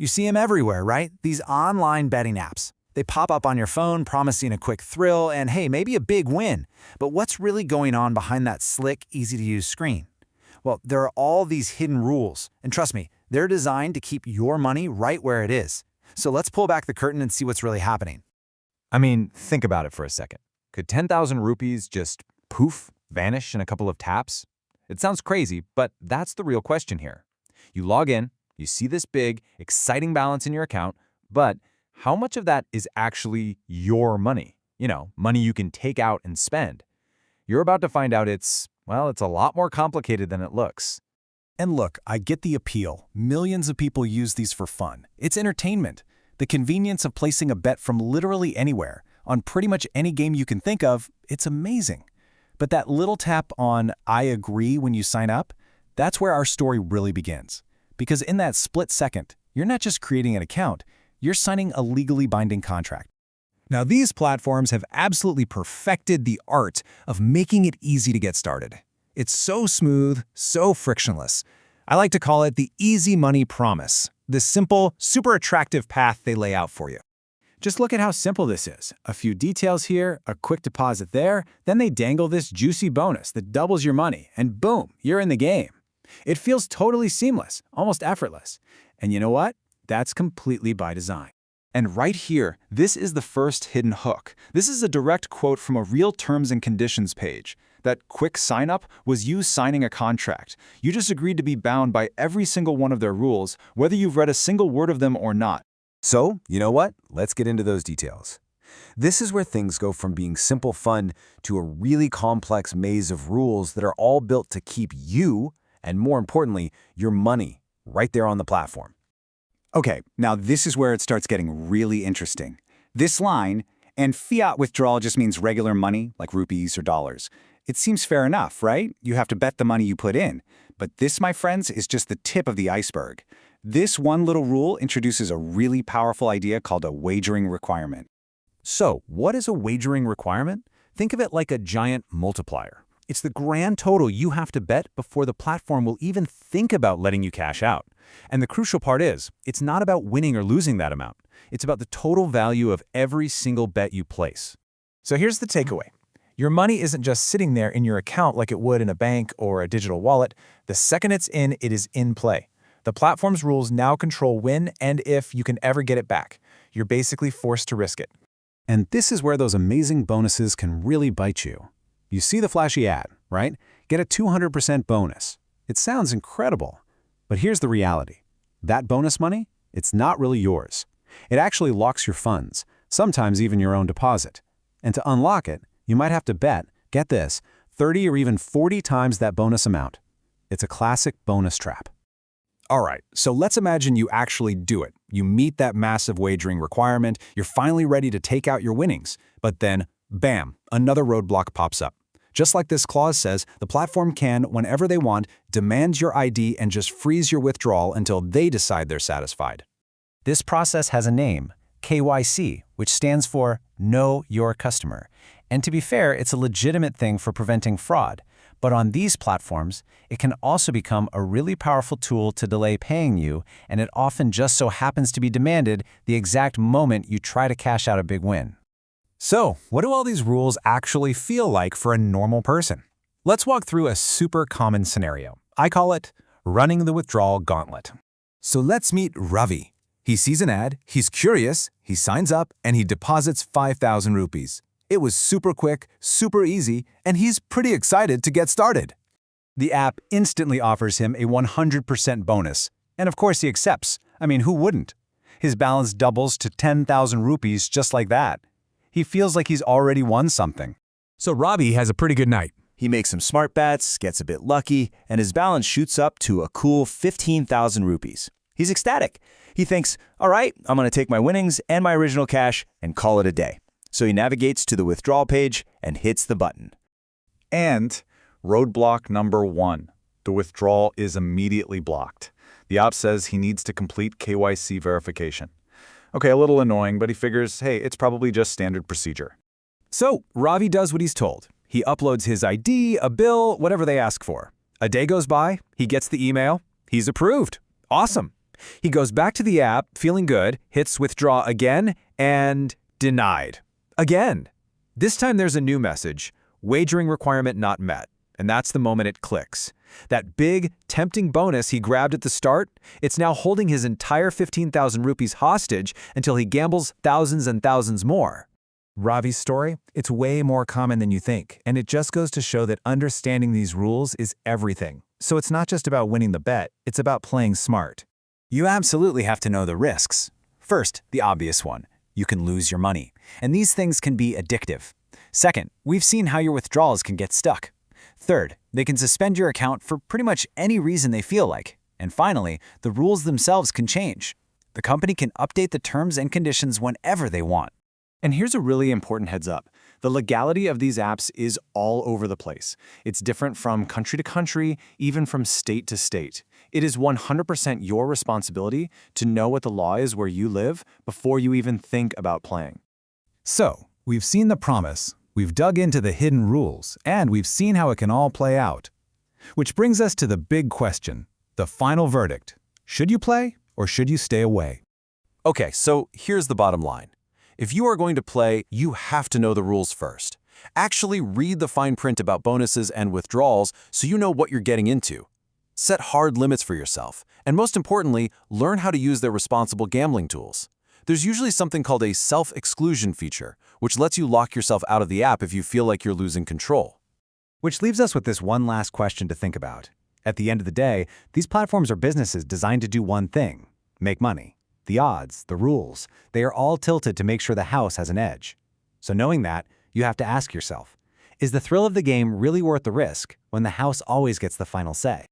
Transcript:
You see them everywhere, right? These online betting apps. They pop up on your phone promising a quick thrill and, hey, maybe a big win. But what's really going on behind that slick, easy-to-use screen? Well, there are all these hidden rules. And trust me, they're designed to keep your money right where it is. So let's pull back the curtain and see what's really happening. I mean, think about it for a second. Could 10,000 rupees just poof, vanish in a couple of taps? It sounds crazy, but that's the real question here. You log in, you see this big, exciting balance in your account, but how much of that is actually your money? You know, money you can take out and spend. You're about to find out it's a lot more complicated than it looks. And look, I get the appeal. Millions of people use these for fun. It's entertainment. The convenience of placing a bet from literally anywhere, on pretty much any game you can think of, it's amazing. But that little tap on "I agree" when you sign up, that's where our story really begins. Because in that split second, you're not just creating an account, you're signing a legally binding contract. Now, these platforms have absolutely perfected the art of making it easy to get started. It's so smooth, so frictionless. I like to call it the easy money promise, this simple, super attractive path they lay out for you. Just look at how simple this is. A few details here, a quick deposit there, then they dangle this juicy bonus that doubles your money, and boom, you're in the game. It feels totally seamless, almost effortless. And you know what? That's completely by design. And right here, this is the first hidden hook. This is a direct quote from a real terms and conditions page. That quick sign-up was you signing a contract. You just agreed to be bound by every single one of their rules, whether you've read a single word of them or not. So, you know what? Let's get into those details. This is where things go from being simple fun to a really complex maze of rules that are all built to keep you, and more importantly, your money, right there on the platform. Okay, now this is where it starts getting really interesting. This line, and fiat withdrawal just means regular money, like rupees or dollars. It seems fair enough, right? You have to bet the money you put in. But this, my friends, is just the tip of the iceberg. This one little rule introduces a really powerful idea called a wagering requirement. So, what is a wagering requirement? Think of it like a giant multiplier. It's the grand total you have to bet before the platform will even think about letting you cash out. And the crucial part is, it's not about winning or losing that amount. It's about the total value of every single bet you place. So here's the takeaway. Your money isn't just sitting there in your account like it would in a bank or a digital wallet. The second it's in, it is in play. The platform's rules now control when and if you can ever get it back. You're basically forced to risk it. And this is where those amazing bonuses can really bite you. You see the flashy ad, right? Get a 200% bonus. It sounds incredible. But here's the reality. That bonus money, it's not really yours. It actually locks your funds, sometimes even your own deposit. And to unlock it, you might have to bet, get this, 30 or even 40 times that bonus amount. It's a classic bonus trap. All right, so let's imagine you actually do it. You meet that massive wagering requirement, you're finally ready to take out your winnings. But then, bam, another roadblock pops up. Just like this clause says, the platform can, whenever they want, demand your ID and just freeze your withdrawal until they decide they're satisfied. This process has a name, KYC, which stands for Know Your Customer. And to be fair, it's a legitimate thing for preventing fraud. But on these platforms, it can also become a really powerful tool to delay paying you, and it often just so happens to be demanded the exact moment you try to cash out a big win. So, what do all these rules actually feel like for a normal person? Let's walk through a super common scenario. I call it running the withdrawal gauntlet. So let's meet Ravi. He sees an ad, he's curious, he signs up, and he deposits 5,000 rupees. It was super quick, super easy, and he's pretty excited to get started. The app instantly offers him a 100% bonus. And of course he accepts. I mean, who wouldn't? His balance doubles to 10,000 rupees just like that. He feels like he's already won something. So Ravi has a pretty good night. He makes some smart bets, gets a bit lucky, and his balance shoots up to a cool 15,000 rupees. He's ecstatic. He thinks, all right, I'm going to take my winnings and my original cash and call it a day. So he navigates to the withdrawal page and hits the button. And roadblock number 1. The withdrawal is immediately blocked. The app says he needs to complete KYC verification. Okay, a little annoying, but he figures, hey, it's probably just standard procedure. So Ravi does what he's told. He uploads his ID, a bill, whatever they ask for. A day goes by, he gets the email. He's approved. Awesome. He goes back to the app, feeling good, hits withdraw again, and denied. Again. This time there's a new message, wagering requirement not met, and that's the moment it clicks. That big, tempting bonus he grabbed at the start, it's now holding his entire 15,000 rupees hostage until he gambles thousands and thousands more. Ravi's story? It's way more common than you think, and it just goes to show that understanding these rules is everything. So it's not just about winning the bet, it's about playing smart. You absolutely have to know the risks. First, the obvious one. You can lose your money, and these things can be addictive. Second, we've seen how your withdrawals can get stuck. Third, they can suspend your account for pretty much any reason they feel like. And finally, the rules themselves can change. The company can update the terms and conditions whenever they want. And here's a really important heads up. The legality of these apps is all over the place. It's different from country to country, even from state to state. It is 100% your responsibility to know what the law is where you live before you even think about playing. So, we've seen the promise, we've dug into the hidden rules, and we've seen how it can all play out. Which brings us to the big question, the final verdict. Should you play or should you stay away? Okay, so here's the bottom line. If you are going to play, you have to know the rules first. Actually read the fine print about bonuses and withdrawals so you know what you're getting into. Set hard limits for yourself, and most importantly, learn how to use their responsible gambling tools. There's usually something called a self-exclusion feature, which lets you lock yourself out of the app if you feel like you're losing control. Which leaves us with this one last question to think about. At the end of the day, these platforms are businesses designed to do one thing: make money. The odds, the rules, they are all tilted to make sure the house has an edge. So knowing that, you have to ask yourself, is the thrill of the game really worth the risk when the house always gets the final say?